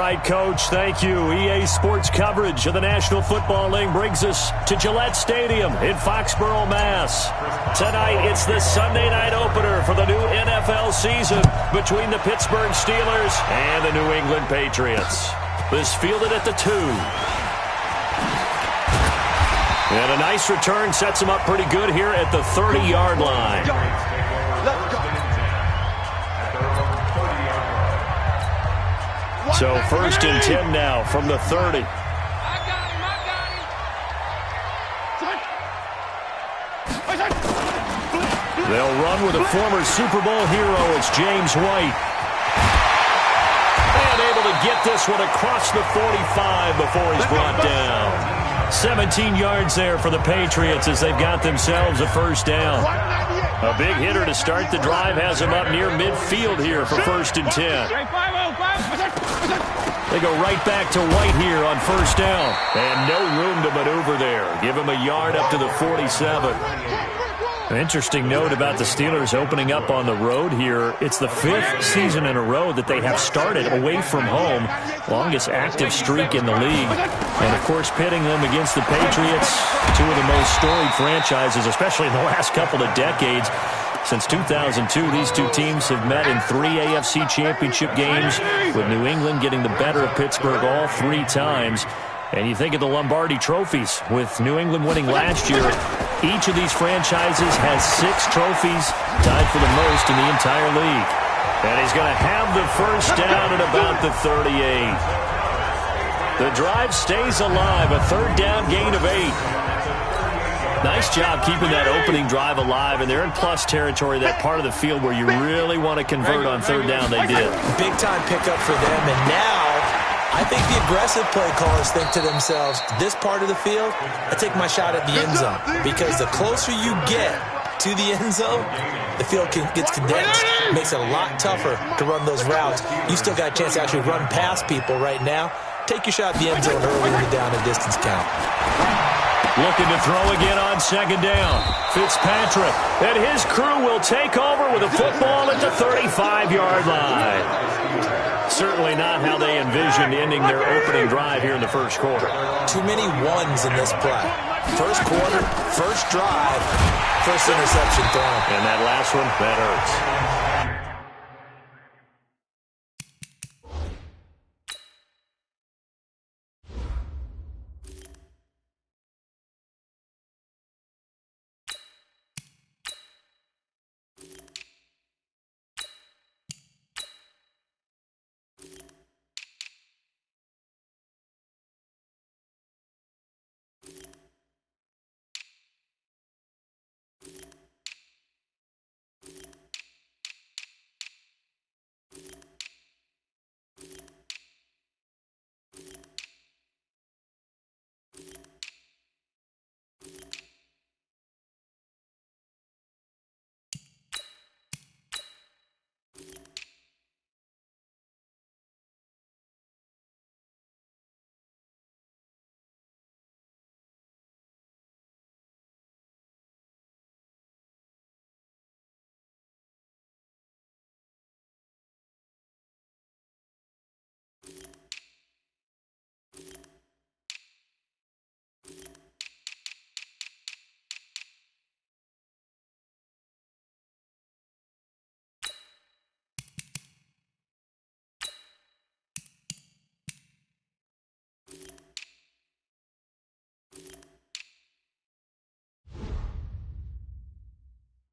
right, Coach. Thank you. EA Sports coverage of the National Football League brings us to Gillette Stadium in Foxborough, Mass. Tonight, it's the Sunday night opener for the new NFL season between the Pittsburgh Steelers and the New England Patriots. This fielded at the 2. And a nice return sets him up pretty good here at the 30-yard line. So 1st and 10 now from the 30. They'll run with a former Super Bowl hero. It's James White. And able to get this one across the 45 before he's brought down. 17 yards there for the Patriots as they've got themselves a first down. A big hitter to start the drive has him up near midfield here for 1st and 10. They go right back to White here on 1st down. And no room to maneuver there. Give him a yard up to the 47. An interesting note about the Steelers opening up on the road here. It's the 5th season in a row that they have started away from home. Longest active streak in the league. And, of course, pitting them against the Patriots, two of the most storied franchises, especially in the last couple of decades. Since 2002, these two teams have met in 3 AFC championship games, with New England getting the better of Pittsburgh all 3 times. And you think of the Lombardi trophies, with New England winning last year. Each of these franchises has 6 trophies, tied for the most in the entire league. And he's going to have the first down at about the 38. The drive stays alive, a 3rd down gain of 8. Nice job keeping that opening drive alive, and they're in plus territory, that part of the field where you really want to convert on 3rd down. They did. Big-time pickup for them, and now I think the aggressive play callers think to themselves, this part of the field, I take my shot at the end zone. Because the closer you get to the end zone, the field gets condensed. It makes it a lot tougher to run those routes. You still got a chance to actually run past people right now. Take your shot at the end zone early in the down and distance count. Looking to throw again on 2nd down. Fitzpatrick and his crew will take over with a football at the 35-yard line. Certainly not how they envisioned ending their opening drive here in the 1st quarter. Too many ones in this play. 1st quarter, 1st drive, 1st interception thrown. And that last one, that hurts.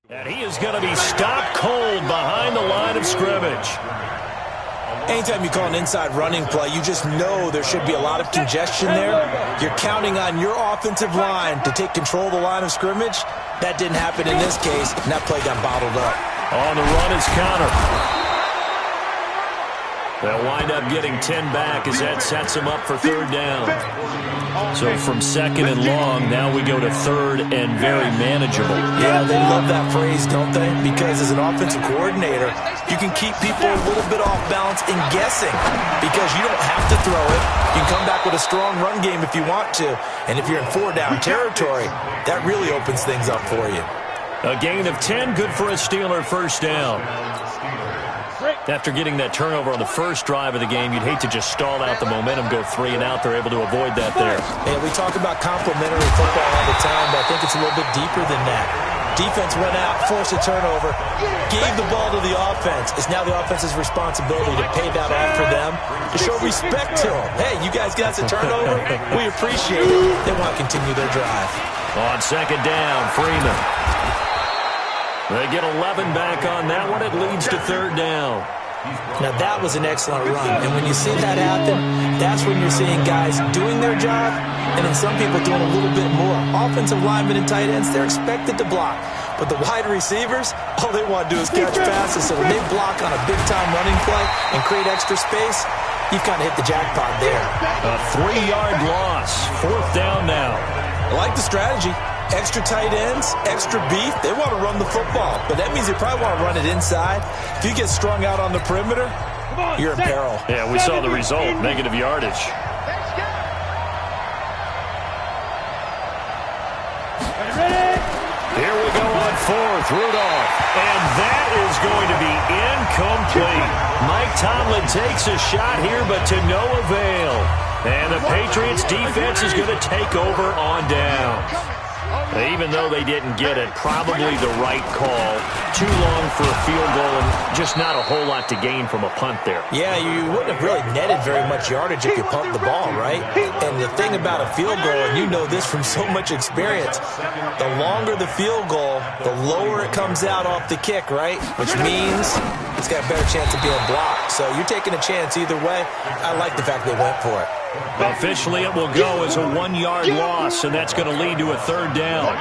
And he is going to be stopped cold behind the line of scrimmage. Anytime you call an inside running play, you just know there should be a lot of congestion there. You're counting on your offensive line to take control of the line of scrimmage. That didn't happen in this case, and that play got bottled up. On the run is Connor. They'll wind up getting 10 back as that sets them up for 3rd down. So from 2nd and long, now we go to 3rd and very manageable. Yeah, they love that phrase, don't they? Because as an offensive coordinator, you can keep people a little bit off balance and guessing because you don't have to throw it. You can come back with a strong run game if you want to. And if you're in 4-down territory, that really opens things up for you. A gain of 10, good for a Steeler 1st down. After getting that turnover on the first drive of the game, you'd hate to just stall out the momentum, go 3 and out. They're able to avoid that there. And we talk about complementary football all the time, but I think it's a little bit deeper than that. Defense went out, forced a turnover, gave the ball to the offense. It's now the offense's responsibility to pay that off for them, to show respect to them. Hey, you guys got a turnover? We appreciate it. They want to continue their drive. On second down, Freeman. They get 11 back on that one. It leads to third down. Now, that was an excellent run. And when you see that happen, that's when you're seeing guys doing their job and then some people doing a little bit more. Offensive linemen and tight ends, they're expected to block. But the wide receivers, all they want to do is catch passes. So when they block on a big-time running play and create extra space, you've kind of hit the jackpot there. A 3-yard loss. Fourth down now. I like the strategy. Extra tight ends, extra beef. They want to run the football, but that means they probably want to run it inside. If you get strung out on the perimeter, you're in peril. Yeah, we saw the result, negative yardage. Here we go on fourth, Rudolph. And that is going to be incomplete. Mike Tomlin takes a shot here, but to no avail. And the Patriots defense is going to take over on down. Even though they didn't get it, probably the right call. Too long for a field goal and just not a whole lot to gain from a punt there. Yeah, you wouldn't have really netted very much yardage if you pumped the ball, right? And the thing about a field goal, and you know this from so much experience, the longer the field goal, the lower it comes out off the kick, right? Which means it's got a better chance of being blocked. So you're taking a chance either way. I like the fact they went for it. Officially, it will go as a 1-yard loss, and that's going to lead to a third down.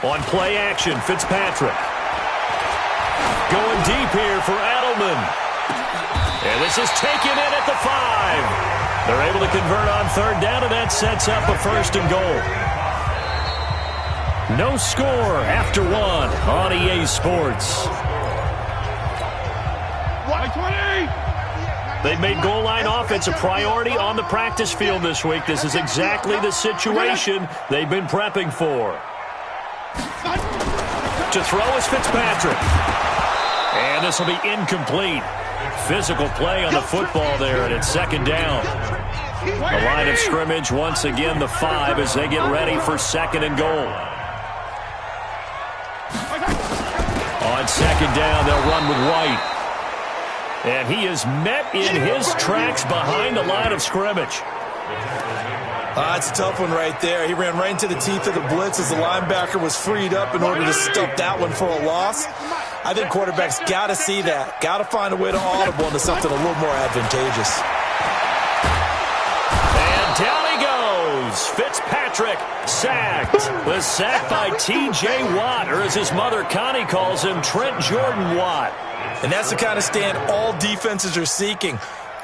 On play action, Fitzpatrick. Going deep here for Edelman. And this is taken in at the 5. They're able to convert on third down, and that sets up a first and goal. No score after 1 on EA Sports. They've made goal line offense a priority on the practice field this week. This is exactly the situation they've been prepping for. To throw is Fitzpatrick. And this will be incomplete. Physical play on the football there, and it's second down. The line of scrimmage, once again, the 5 as they get ready for second and goal. On second down, they'll run with White. And he is met in his tracks behind the line of scrimmage. That's a tough one right there. He ran right into the teeth of the blitz as the linebacker was freed up in order to stop that one for a loss. I think quarterbacks got to see that. Got to find a way to audible into something a little more advantageous. And down he goes. Fitzpatrick sacked. The sack by T.J. Watt, or as his mother Connie calls him, Trent Jordan Watt. And that's the kind of stand all defenses are seeking.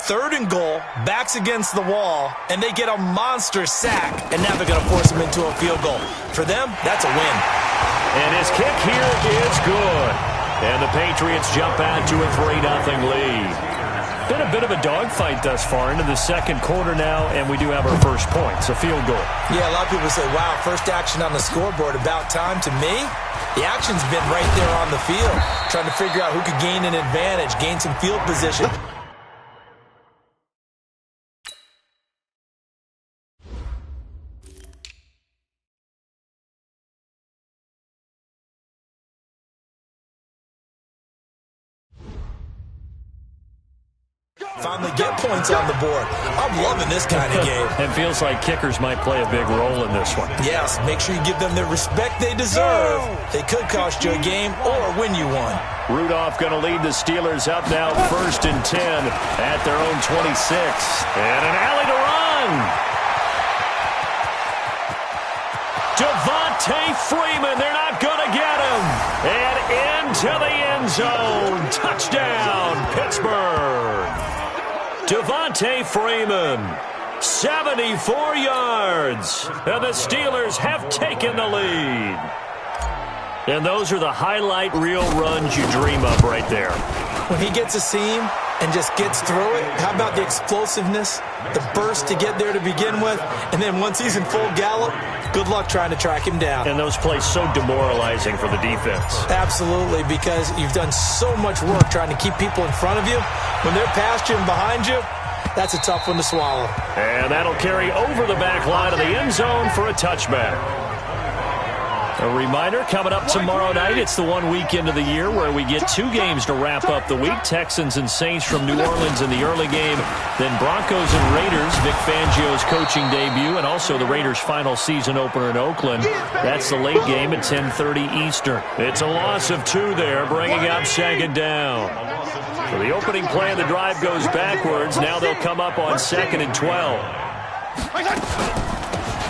Third and goal, backs against the wall, and they get a monster sack. And now they're going to force him into a field goal. For them, that's a win. And his kick here is good. And the Patriots jump out to a 3-0 lead. Been a bit of a dogfight thus far into the second quarter now, and we do have our first points, a field goal. Yeah, a lot of people say, wow, first action on the scoreboard, about time. To me, the action's been right there on the field, trying to figure out who could gain an advantage, gain some field position. Finally get points on the board. I'm loving this kind of game. It feels like kickers might play a big role in this one. Yes, make sure you give them the respect they deserve. They could cost you a game or win you one. Rudolph going to lead the Steelers up now 1st and 10 at their own 26. And an alley to run. Devontae Freeman, they're not going to get him. And into the end zone. Touchdown, Pittsburgh. Devontae Freeman, 74 yards, and the Steelers have taken the lead. And those are the highlight reel runs you dream of right there. When he gets a seam, and just gets through it? How about the explosiveness, the burst to get there to begin with, and then once he's in full gallop, good luck trying to track him down. And those plays so demoralizing for the defense. Absolutely, because you've done so much work trying to keep people in front of you. When they're past you and behind you, that's a tough one to swallow. And that'll carry over the back line of the end zone for a touchback. A reminder, coming up tomorrow night, it's the one weekend of the year where we get 2 games to wrap up the week. Texans and Saints from New Orleans in the early game. Then Broncos and Raiders, Vic Fangio's coaching debut, and also the Raiders' final season opener in Oakland. That's the late game at 10:30 Eastern. It's a loss of 2 there, bringing up second down. So the opening play of the drive goes backwards. Now they'll come up on 2nd and 12.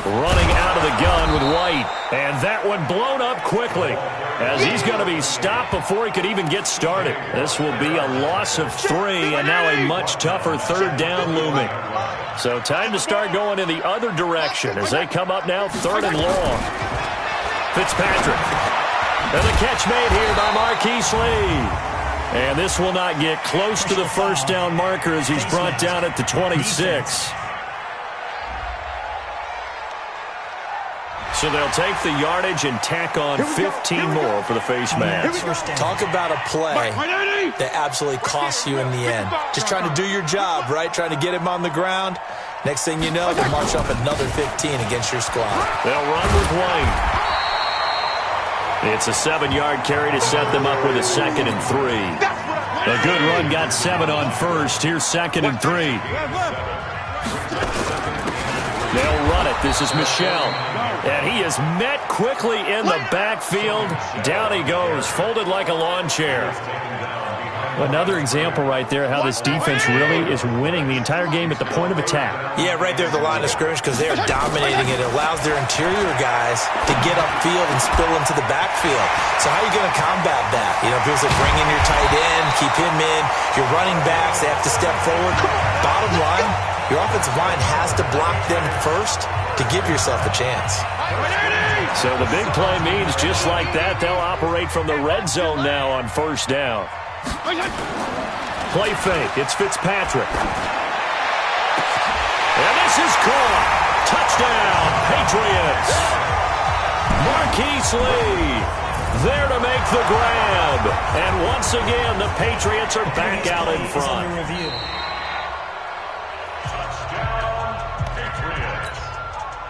Running out of the gun with White. And that one blown up quickly as he's going to be stopped before he could even get started. This will be a loss of 3 and now a much tougher 3rd down looming. So time to start going in the other direction as they come up now 3rd and long. Fitzpatrick. And the catch made here by Marquise Lee. And this will not get close to the first down marker as he's brought down at the 26. So they'll take the yardage and tack on 15 more for the face mask. Talk about a play that absolutely costs you in the end. Just trying to do your job, right? Trying to get him on the ground. Next thing you know, they'll march up another 15 against your squad. They'll run with White. It's a 7-yard carry to set them up with a 2nd and 3. A good run got 7 on first. Here's 2nd and 3. They'll run it. This is Michel. And he is met quickly in the backfield. Down he goes, folded like a lawn chair. Another example right there how this defense really is winning the entire game at the point of attack. Yeah, right there at the line of scrimmage because they are dominating it. It allows their interior guys to get upfield and spill into the backfield. So how are you going to combat that? You know, people say bring in your tight end, keep him in. Your running backs, they have to step forward. Bottom line, your offensive line has to block them first to give yourself a chance. So the big play means just like that, they'll operate from the red zone now on 1st down. Play fake. It's Fitzpatrick. And this is caught. Touchdown, Patriots. Marquise Lee there to make the grab. And once again, the Patriots are back out in front.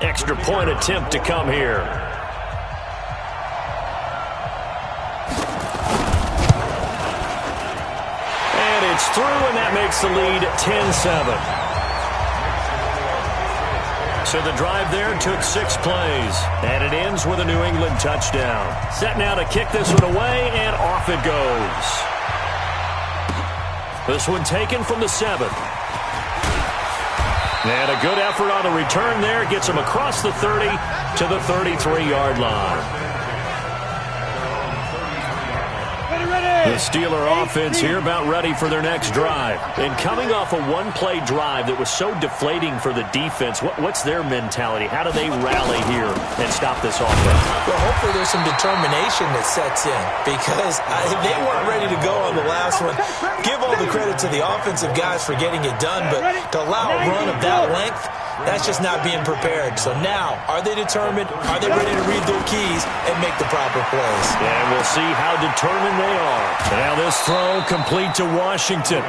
Extra point attempt to come here. And it's through, and that makes the lead 10-7. So the drive there took 6 plays, and it ends with a New England touchdown. Set now to kick this one away, and off it goes. This one taken from the 7. And a good effort on the return there. Gets him across the 30 to the 33-yard line. The Steeler offense here about ready for their next drive. And coming off a one-play drive that was so deflating for the defense, what's their mentality? How do they rally here and stop this offense? Well, hopefully there's some determination that sets in because they weren't ready to go on the last one. Give all the credit to the offensive guys for getting it done, but to allow a run of that length, that's just not being prepared. So now, are they determined? Are they ready to read their keys and make the proper plays? And we'll see how determined they are. Now this throw complete to Washington.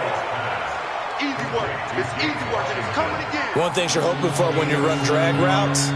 Easy work. It's easy work, and it's coming again. One thing you're hoping for when you run drag routes,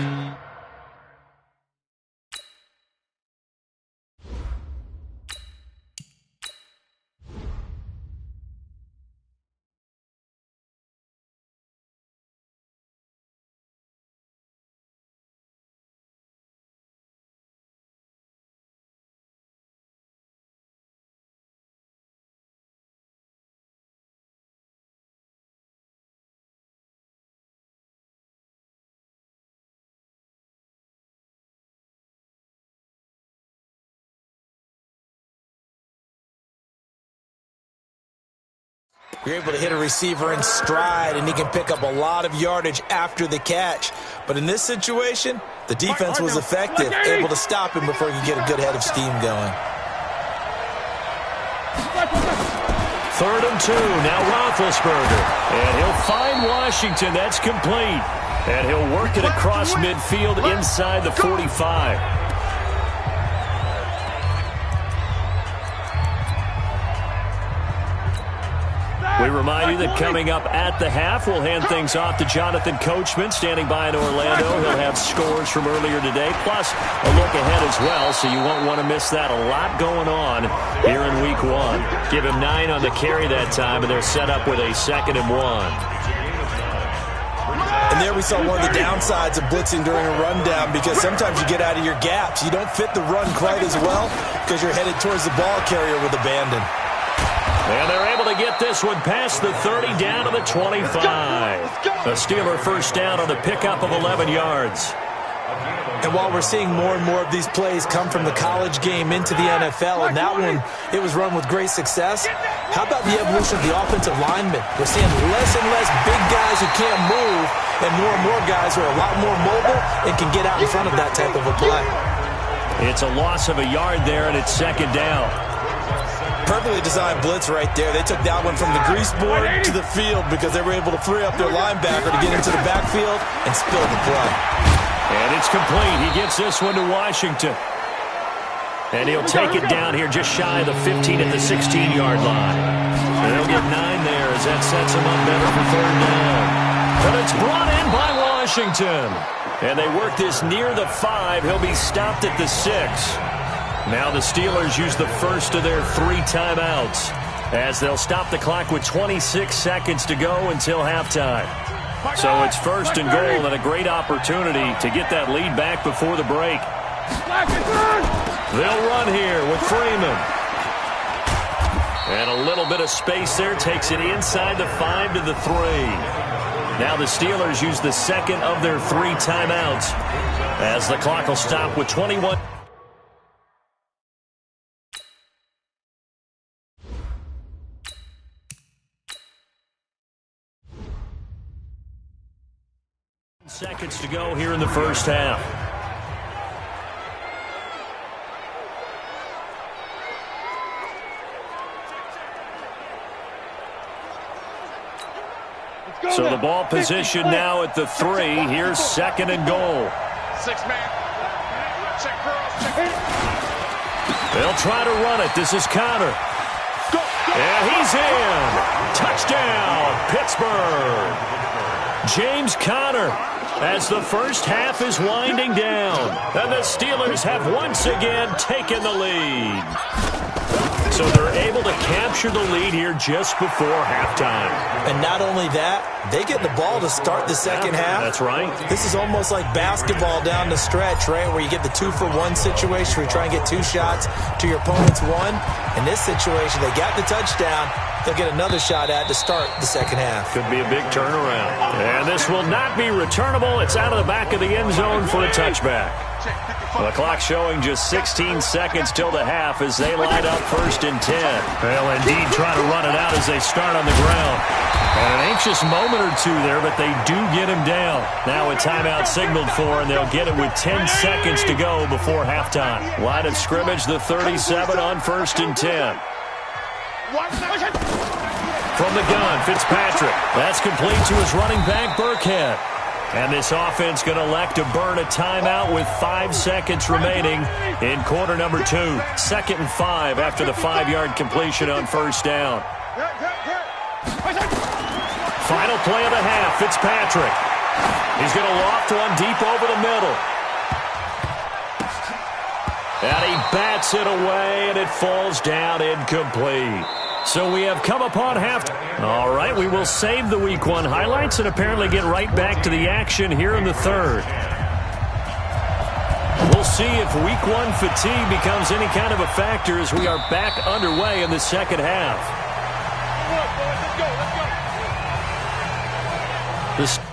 you're able to hit a receiver in stride, and he can pick up a lot of yardage after the catch. But in this situation, the defense was effective, able to stop him before he could get a good head of steam going. 3rd and 2. Now Roethlisberger. And he'll find Washington. That's complete. And he'll work it across midfield inside the 45. We remind you that coming up at the half, we'll hand things off to Jonathan Coachman, standing by in Orlando. He'll have scores from earlier today, plus a look ahead as well, so you won't want to miss that. A lot going on here in Week 1. Give him 9 on the carry that time, and they're set up with a 2nd and 1. And there we saw one of the downsides of blitzing during a rundown, because sometimes you get out of your gaps. You don't fit the run quite as well because you're headed towards the ball carrier with abandon. And they're able to get this one past the 30 down to the 25. A Steeler first down on the pickup of 11 yards. And while we're seeing more and more of these plays come from the college game into the NFL, and that one, it was run with great success, how about the evolution of the offensive linemen? We're seeing less and less big guys who can't move, and more guys who are a lot more mobile and can get out in front of that type of a play. It's a loss of a yard there, and it's 2nd down. Perfectly designed blitz right there. They took that one from the grease board to the field because they were able to free up their linebacker to get into the backfield and spill the play. And it's complete. He gets this one to Washington. And he'll take it down here just shy of the 15 at the 16-yard line. And they'll get 9 there as that sets him up better for 3rd down. But it's brought in by Washington. And they work this near the 5. He'll be stopped at the 6. Now the Steelers use the first of their 3 timeouts as they'll stop the clock with 26 seconds to go until halftime. So it's 1st and goal, and a great opportunity to get that lead back before the break. They'll run here with Freeman. And a little bit of space there takes it inside the 5 to the 3. Now the Steelers use the 2nd of their 3 timeouts as the clock will stop with 21. Seconds to go here in the first half. So the ball position now at the 3. Here's 2nd and goal. 6-man. Check girls. Check. They'll try to run it. This is Conner. And he's in. Touchdown, Pittsburgh. James Conner, as the first half is winding down. And the Steelers have once again taken the lead. So they're able to capture the lead here just before halftime. And not only that, they get the ball to start the second half. That's right. This is almost like basketball down the stretch, right, where you get the 2-for-1 situation where you try and get 2 shots to your opponent's 1. In this situation, they got the touchdown. They'll get another shot at to start the second half. Could be a big turnaround. And this will not be returnable. It's out of the back of the end zone for a touchback. The clock showing just 16 seconds till the half as they line up 1st and 10. They'll indeed try to run it out as they start on the ground. And an anxious moment or 2 there, but they do get him down. Now a timeout signaled for, and they'll get it with 10 seconds to go before halftime. Line of scrimmage, the 37 on 1st and 10. From the gun, Fitzpatrick. That's complete to his running back, Burkhead. And this offense going to elect to burn a timeout with 5 seconds remaining in quarter number 2. 2nd and 5 after the 5-yard completion on 1st down. Final play of the half, Fitzpatrick. He's going to loft one deep over the middle. And he bats it away, and it falls down incomplete. So we have come upon halftime. All right, we will save the Week 1 highlights and apparently get right back to the action here in the 3rd. We'll see if Week 1 fatigue becomes any kind of a factor as we are back underway in the second half. Let's go.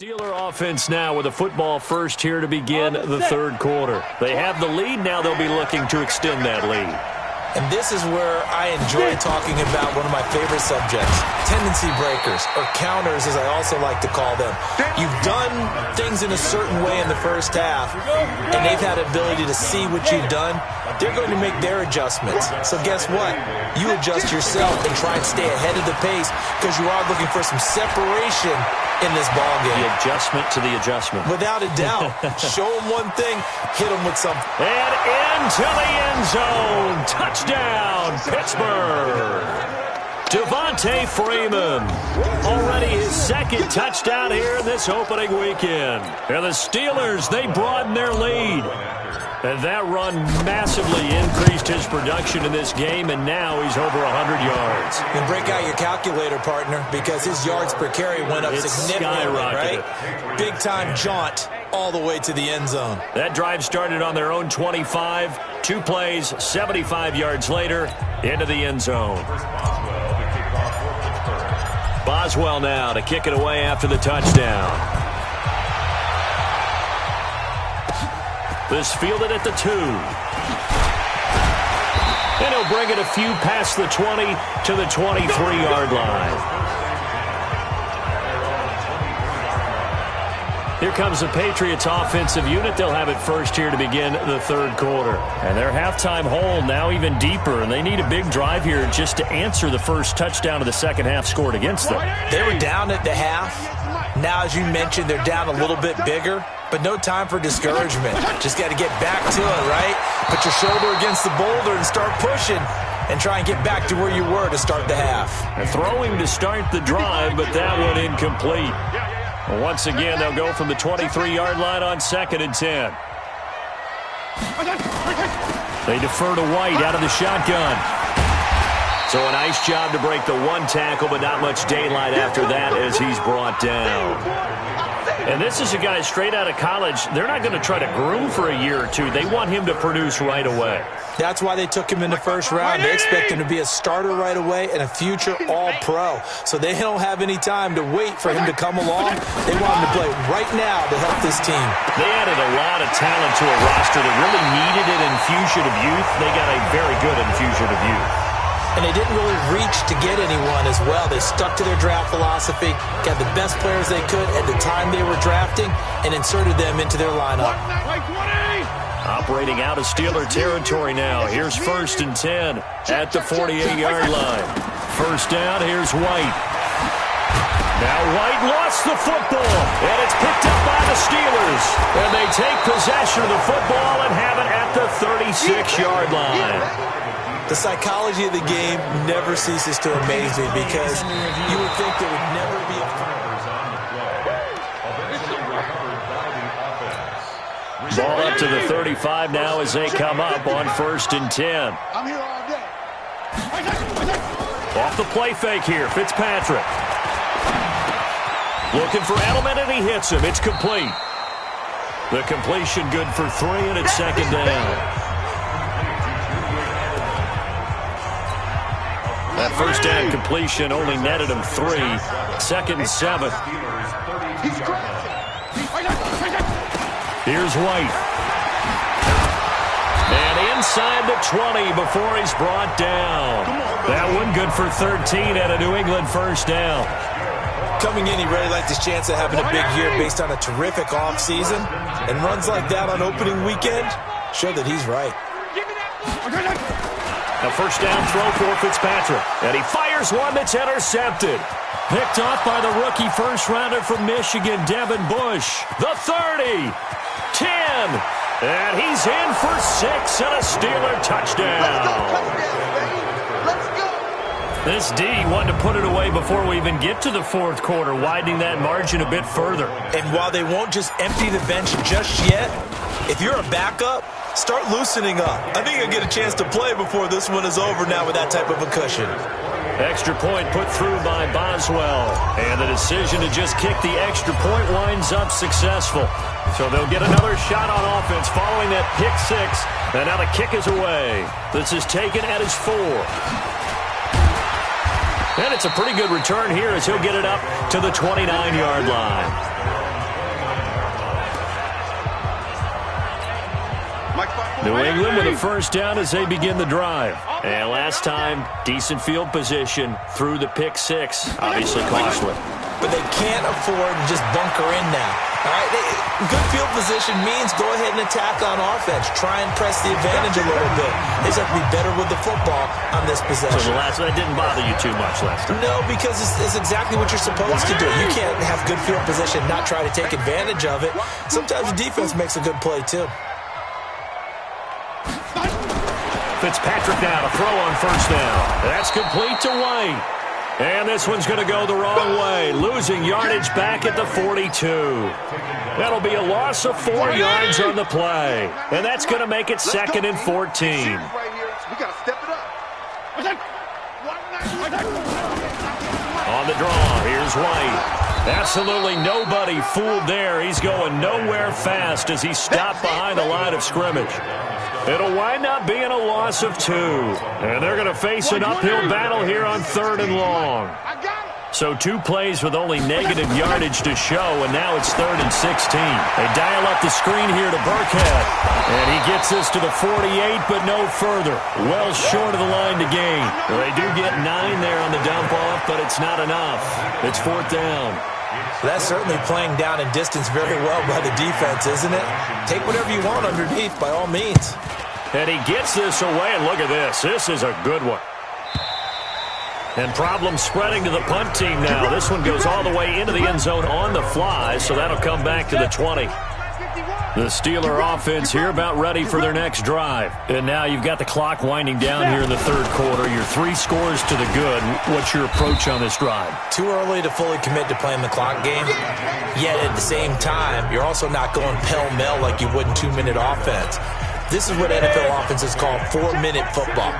Steeler offense now with a football first here to begin the third quarter. They have the lead. Now they'll be looking to extend that lead. And this is where I enjoy talking about one of my favorite subjects, tendency breakers, or counters as I also like to call them. You've done things in a certain way in the first half, and they've had ability to see what you've done. They're going to make their adjustments. So guess what? You adjust yourself and try and stay ahead of the pace because you are looking for some separation in this ballgame. The adjustment to the adjustment. Without a doubt. Show them one thing, hit them with something. And into the end zone. Touchdown, Pittsburgh. Devontae Freeman. Already his second touchdown here in this opening weekend. And the Steelers, they broaden their lead. And that run massively increased his production in this game, and now he's over 100 yards. And break out your calculator, partner, because his yards per carry went up significantly, right? Big-time jaunt all the way to the end zone. That drive started on their own 25. 2 plays, 75 yards later, into the end zone. Boswell now to kick it away after the touchdown. This fielded at the 2. And he'll bring it a few past the 20 to the 23-yard line. Here comes the Patriots offensive unit. They'll have it first here to begin the third quarter. And their halftime hole now even deeper, and they need a big drive here just to answer the first touchdown of the second half scored against them. They were down at the half. Now, as you mentioned, they're down a little bit bigger, but no time for discouragement. Just got to get back to it, right? Put your shoulder against the boulder and start pushing and try and get back to where you were to start the half. They're throwing to start the drive, but that one incomplete. Once again, they'll go from the 23-yard line on 2nd and 10. They defer to White out of the shotgun. So a nice job to break the 1 tackle, but not much daylight after that as he's brought down. And this is a guy straight out of college. They're not going to try to groom for a year or two. They want him to produce right away. That's why they took him in the first round. They expect him to be a starter right away and a future all-pro. So they don't have any time to wait for him to come along. They want him to play right now to help this team. They added a lot of talent to a roster that really needed an infusion of youth. They got a very good infusion of youth. And they didn't really reach to get anyone as well. They stuck to their draft philosophy, got the best players they could at the time they were drafting, and inserted them into their lineup. Operating out of Steeler territory now. Here's 1st and 10 at the 48-yard line. First down, here's White. Now White lost the football, and it's picked up by the Steelers. And they take possession of the football and have it at the 36-yard line. The psychology of the game never ceases to amaze me because you would think there would never be a... Ball up to the 35 now as they come up on 1st and 10. Off the play fake here, Fitzpatrick. Looking for Edelman, and he hits him. It's complete. The completion good for 3, and it's 2nd down. That first down completion only netted him 3. 2nd and 7. Here's White. And inside the 20 before he's brought down. That one good for 13 at a New England first down. Coming in, he really liked his chance of having a big year based on a terrific offseason. And runs like that on opening weekend show that he's right. A first down throw for Fitzpatrick. And he fires one that's intercepted. Picked off by the rookie first-rounder from Michigan, Devin Bush. The 30. 10. And he's in for 6 and a Steeler touchdown. This D wanted to put it away before we even get to the fourth quarter, widening that margin a bit further. And while they won't just empty the bench just yet, if you're a backup, start loosening up. I think you'll get a chance to play before this one is over now with that type of a cushion. Extra point put through by Boswell. And the decision to just kick the extra point winds up successful. So they'll get another shot on offense following that pick 6. And now the kick is away. This is taken at his 4. And it's a pretty good return here as he'll get it up to the 29-yard line. New England with a first down as they begin the drive. And last time, decent field position through the pick six. Obviously costly. But they can't afford to just bunker in now. All right, good field position means go ahead and attack on offense. Try and press the advantage a little bit. They just have to be better with the football on this possession. So that didn't bother you too much last time? No, because it's exactly what you're supposed to do. You can't have good field position, not try to take advantage of it. Sometimes the defense makes a good play, too. Fitzpatrick now to throw on first down. That's complete to White. And this one's going to go the wrong way, losing yardage back at the 42. That'll be a loss of 4 yards on the play. And that's going to make it 2nd and 14. We got to step it up. On the draw, here's White. Absolutely nobody fooled there. He's going nowhere fast as he stopped behind the line of scrimmage. It'll wind up being a loss of 2. And they're going to face an uphill battle here on 3rd and long. So 2 plays with only negative yardage to show, and now it's 3rd and 16. They dial up the screen here to Burkhead. And he gets this to the 48, but no further. Well short of the line to gain. They do get 9 there on the dump-off, but it's not enough. It's 4th down. That's certainly playing down in distance very well by the defense, isn't it? Take whatever you want underneath, by all means. And he gets this away, and look at this. This is a good one. And problems spreading to the punt team now. This one goes all the way into the end zone on the fly, so that'll come back to the 20. The Steeler offense here about ready for their next drive. And now you've got the clock winding down here in the 3rd quarter. You're 3 scores to the good. What's your approach on this drive? Too early to fully commit to playing the clock game. Yet at the same time, you're also not going pell-mell like you would in 2-minute offense. This is what NFL offenses call 4-minute football.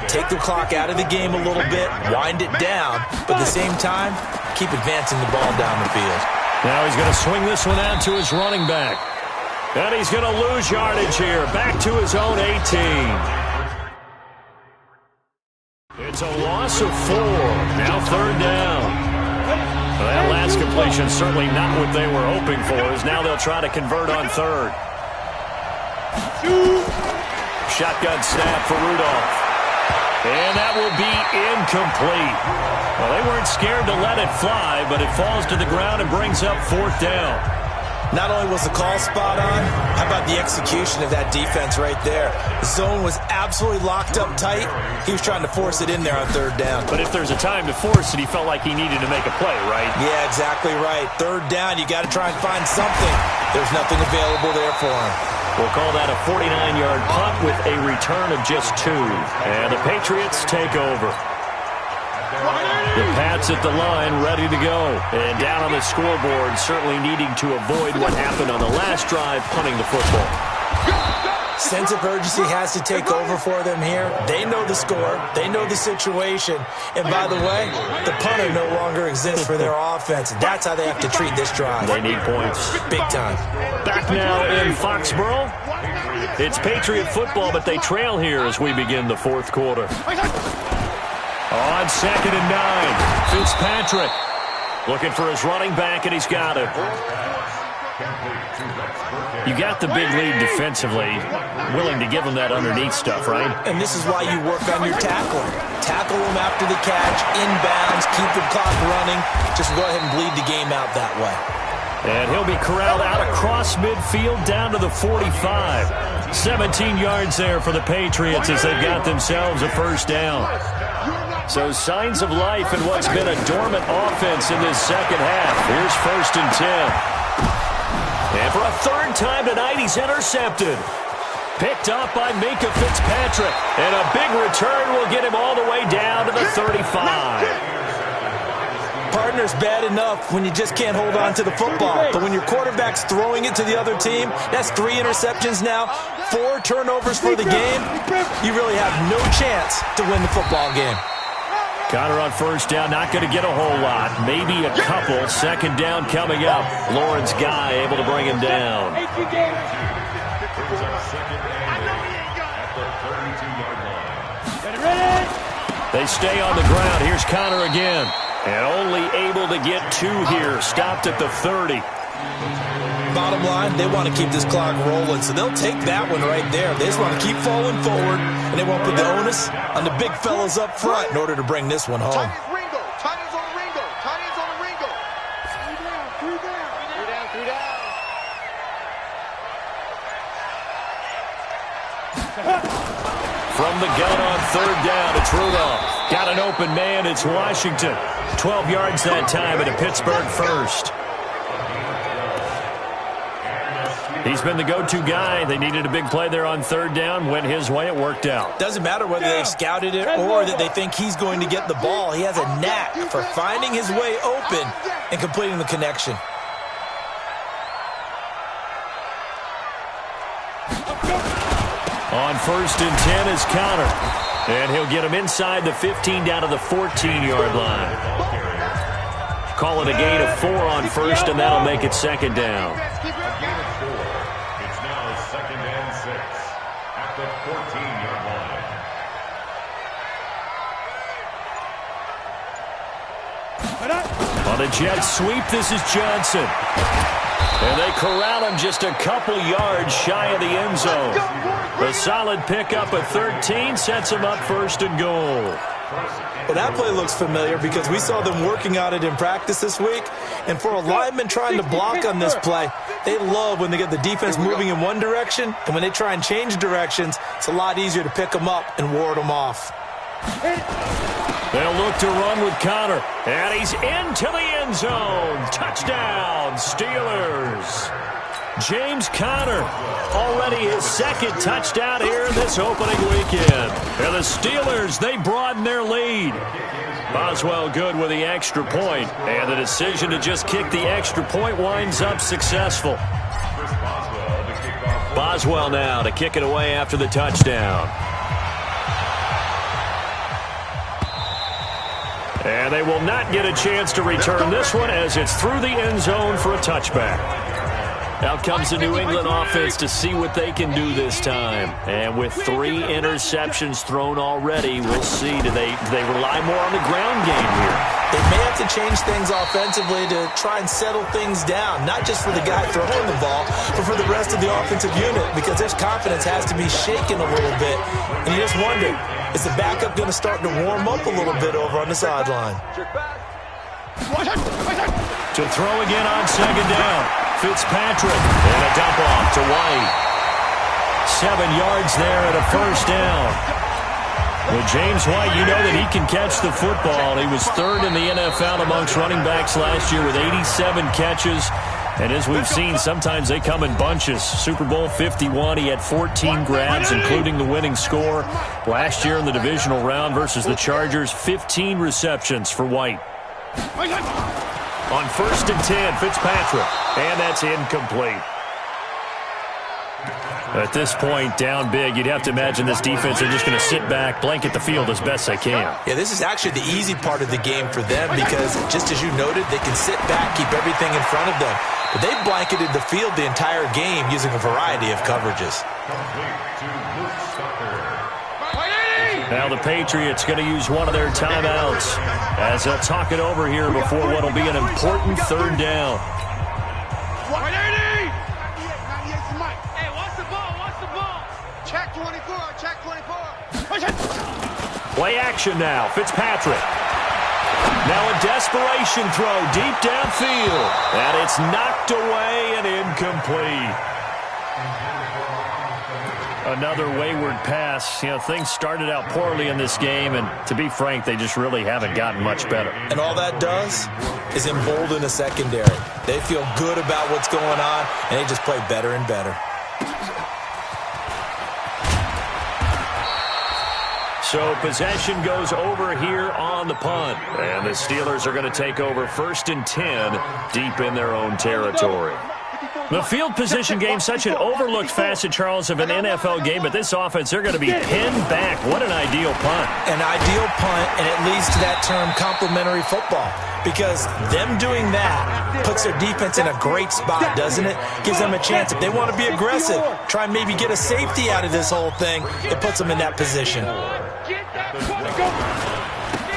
Take the clock out of the game a little bit, wind it down, but at the same time, keep advancing the ball down the field. Now he's going to swing this one out to his running back. And he's going to lose yardage here, back to his own 18. It's a loss of 4. Now 3rd down. Well, that last completion certainly not what they were hoping for, as now they'll try to convert on 3rd. Shotgun snap for Rudolph. And that will be incomplete. Well, they weren't scared to let it fly, but it falls to the ground and brings up 4th down. Not only was the call spot on, how about the execution of that defense right there? The zone was absolutely locked up tight. He was trying to force it in there on 3rd down. But if there's a time to force it, he felt like he needed to make a play, right? Yeah, exactly right. 3rd down, you got to try and find something. There's nothing available there for him. We'll call that a 49-yard punt with a return of just 2. And the Patriots take over. The Pats at the line, ready to go. And down on the scoreboard, certainly needing to avoid what happened on the last drive, punting the football. Sense of urgency has to take over for them here. They know the score. They know the situation. And by the way, the punter no longer exists for their offense. That's how they have to treat this drive. They need points. Big time. Back now in Foxborough. It's Patriot football, but they trail here as we begin the 4th quarter. On 2nd and 9, Fitzpatrick looking for his running back, and he's got it. You got the big lead defensively, willing to give him that underneath stuff, right? And this is why you work on your tackling. Tackle him after the catch, inbounds, keep the clock running. Just go ahead and bleed the game out that way. And he'll be corralled out across midfield down to the 45. 17 yards there for the Patriots as they've got themselves a first down. So signs of life in what's been a dormant offense in this second half. Here's 1st and 10. And for a 3rd time tonight, he's intercepted. Picked up by Minkah Fitzpatrick. And a big return will get him all the way down to the 35. Partner's bad enough when you just can't hold on to the football. But when your quarterback's throwing it to the other team, that's 3 interceptions now, 4 turnovers for the game. You really have no chance to win the football game. Connor on first down, not going to get a whole lot. Maybe a couple. 2nd down coming up. Lawrence Guy able to bring him down. They stay on the ground. Here's Connor again. And only able to get 2 here. Stopped at the 30. Bottom line, they want to keep this clock rolling, so they'll take that one right there. They just want to keep falling forward, and they won't put the onus on the big fellas up front in order to bring this one home. Titans on the Ringo. Titans on the Ringo. Three down. From the gun on third down, it's Rudolph. Got an open man, it's Washington. 12 yards that time at a Pittsburgh first. He's been the go-to guy. They needed a big play there on third down. Went his way. It worked out. Doesn't matter whether they've scouted it or that they think he's going to get the ball. He has a knack for finding his way open and completing the connection. On first and 10 is Connor. And he'll get him inside the 15 down to the 14-yard line. Call it a gain of 4 on first, and that'll make it second down. It's now second and 6 at the 14-yard line. On a jet sweep, this is Johnson. And they corral him just a couple yards shy of the end zone. A solid pickup at 13 sets him up first and goal. Well, that play looks familiar because we saw them working on it in practice this week. And for a lineman trying to block on this play, they love when they get the defense moving in one direction. And when they try and change directions, it's a lot easier to pick them up and ward them off. They'll look to run with Connor. And he's into the end zone. Touchdown, Steelers. James Conner, already his second touchdown here in this opening weekend. And the Steelers, they broaden their lead. Boswell good with the extra point. And the decision to just kick the extra point winds up successful. Boswell now to kick it away after the touchdown. And they will not get a chance to return this one as it's through the end zone for a touchback. Out comes the New England offense to see what they can do this time. And with 3 interceptions thrown already, we'll see. Do they rely more on the ground game here? They may have to change things offensively to try and settle things down, not just for the guy throwing the ball, but for the rest of the offensive unit, because their confidence has to be shaken a little bit. And you just wonder, is the backup going to start to warm up a little bit over on the sideline? To throw again on second down. Fitzpatrick and a dump off to White. 7 yards there and a first down. Well, James White, you know that he can catch the football. He was 3rd in the NFL amongst running backs last year with 87 catches. And as we've seen, sometimes they come in bunches. Super Bowl 51, he had 14 grabs, including the winning score. Last year in the divisional round versus the Chargers, 15 receptions for White. On first and 10, Fitzpatrick. And that's incomplete. At this point, down big, you'd have to imagine this defense are just going to sit back, blanket the field as best they can. Yeah, this is actually the easy part of the game for them because, just as you noted, they can sit back, keep everything in front of them. But they've blanketed the field the entire game using a variety of coverages. Now the Patriots going to use one of their timeouts as they'll talk it over here before what will be an important third down. Hey, watch the ball. Check 24. Play action now. Fitzpatrick. Now a desperation throw deep downfield. And it's knocked away and incomplete. Another wayward pass. You know, things started out poorly in this game, and to be frank, they just really haven't gotten much better. And all that does is embolden the secondary. They feel good about what's going on, and they just play better and better. So possession goes over here on the punt, and the Steelers are going to take over first and 10 deep in their own territory. The field position game, such an overlooked facet, Charles, of an NFL game, but this offense, they're going to be pinned back. What an ideal punt. An ideal punt, and it leads to that term complementary football, because them doing that puts their defense in a great spot, doesn't it? Gives them a chance. If they want to be aggressive, try and maybe get a safety out of this whole thing, it puts them in that position.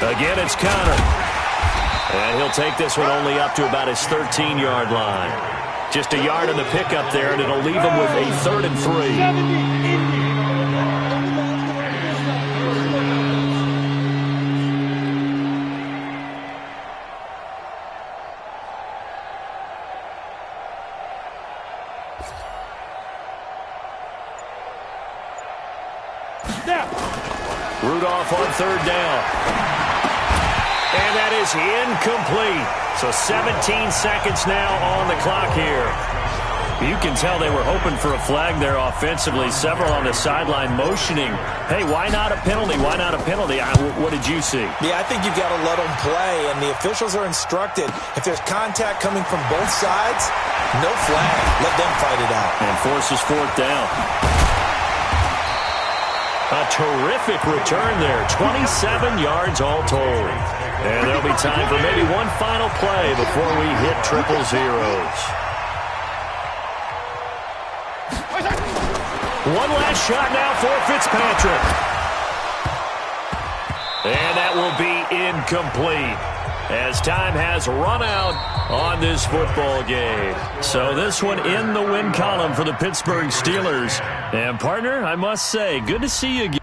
Again, it's Connor. And he'll take this one only up to about his 13-yard line. Just a yard on the pickup there, and it'll leave them with a 3rd and 3. Rudolph on 3rd down. And that is incomplete. So 17 seconds now on the clock here. You can tell they were hoping for a flag there offensively. Several on the sideline motioning. Hey, why not a penalty? Why not a penalty? What did you see? Yeah, I think you've got to let them play, and the officials are instructed. If there's contact coming from both sides, no flag. Let them fight it out. And forces 4th down. A terrific return there. 27 yards all told. And there'll be time for maybe one final play before we hit triple zeros. One last shot now for Fitzpatrick. And that will be incomplete, as time has run out on this football game. So this one in the win column for the Pittsburgh Steelers. And, partner, I must say, good to see you again.